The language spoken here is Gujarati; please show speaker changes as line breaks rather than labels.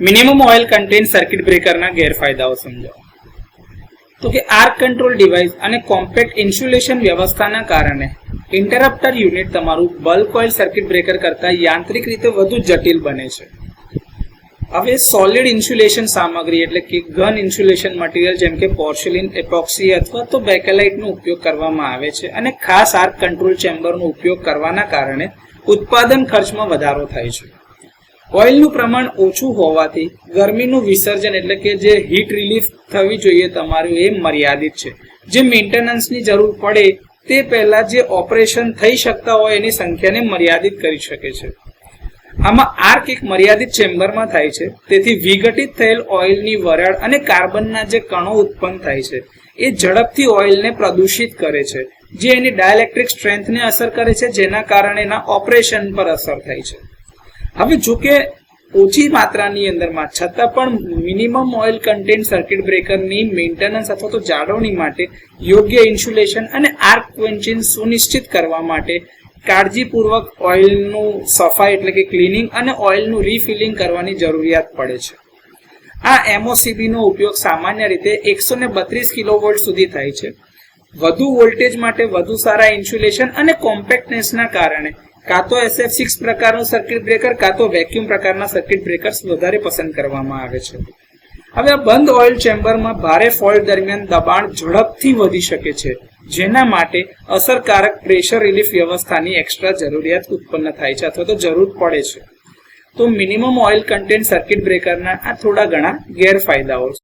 મિનિમમ ઓઇલ કન્ટેન્ટ સર્કિટ બ્રેકરના ગેરફાયદાઓ સમજાવો. તો કે આર્ક કંટ્રોલ ડિવાઇસ અને કોમ્પેક્ટ ઇન્સ્યુલેશન વ્યવસ્થાના કારણે ઇન્ટરપ્ટર યુનિટ તમારું બલ્ક ઓઇલ સર્કિટ બ્રેકર કરતાં યાંત્રિક રીતે વધુ જટિલ બને છે. હવે સોલિડ ઇન્સ્યુલેશન સામગ્રી એટલે કે ઘન ઇન્સ્યુલેશન મટીરિયલ જેમ કે પોર્સેલિન, એપોક્સી અથવા તો બેકેલાઇટનો ઉપયોગ કરવામાં આવે છે અને ખાસ આર્ક કંટ્રોલ ચેમ્બરનો ઉપયોગ કરવાના કારણે ઉત્પાદન ખર્ચમાં વધારો થાય છે. ઓઇલનું પ્રમાણ ઓછું હોવાથી ગરમીનું વિસર્જન એટલે કે જે હીટ રિલીફ થવી જોઈએ તમારું એ મર્યાદિત છે. જે મેન્ટેનન્સની જરૂર પડે તે પહેલા જે ઓપરેશન થઈ શકતા હોય એની સંખ્યાને મર્યાદિત કરી શકે છે. આમાં આર્ક એક મર્યાદિત ચેમ્બરમાં થાય છે, તેથી વિઘટિત થયેલ ઓઇલની વરાળ અને કાર્બનના જે કણો ઉત્પન્ન થાય છે એ ઝડપથી ઓઇલને પ્રદૂષિત કરે છે, જે એની ડાયલેક્ટ્રિક સ્ટ્રેન્થને અસર કરે છે, જેના કારણે એના ઓપરેશન પર અસર થાય છે. હવે જો કે ઓછી માત્રાની અંદરમાં છતાં પણ મિનિમમ ઓઇલ કન્ટેન્ટ સર્કિટ બ્રેકરની મેન્ટેનન્સ અથવા તો જાળવણી માટે યોગ્ય ઇન્સ્યુલેશન અને આર્ક ક્વેન્ચિંગ સુનિશ્ચિત કરવા માટે કાળજીપૂર્વક ઓઇલનું સફાઈ એટલે કે ક્લિનિંગ અને ઓઇલનું રિફિલિંગ કરવાની જરૂરિયાત પડે છે. આ એમઓસીબીનો ઉપયોગ સામાન્ય રીતે 132 કિલોવોલ્ટ સુધી થાય છે. વધુ વોલ્ટેજ માટે વધુ સારા ઇન્સ્યુલેશન અને કોમ્પેક્ટનેસના કારણે કાં તો SF6 પ્રકારનું સર્કિટ બ્રેકર કાં તો વેક્યુમ પ્રકારના સર્કિટ બ્રેકર્સ વધારે પસંદ કરવામાં આવે છે. હવે આ બંધ ઓઇલ ચેમ્બરમાં ભારે ફોલ્ટ દરમિયાન દબાણ ઝડપથી વધી શકે છે, જેના માટે અસરકારક પ્રેશર રિલીફ વ્યવસ્થાની એક્સ્ટ્રા જરૂરિયાત ઉત્પન્ન થાય છે અથવા તો જરૂર પડે છે. તો મિનિમમ ઓઇલ કન્ટેન્ટ સર્કિટ બ્રેકરના આ થોડા ઘણા ગેરફાયદાઓ છે.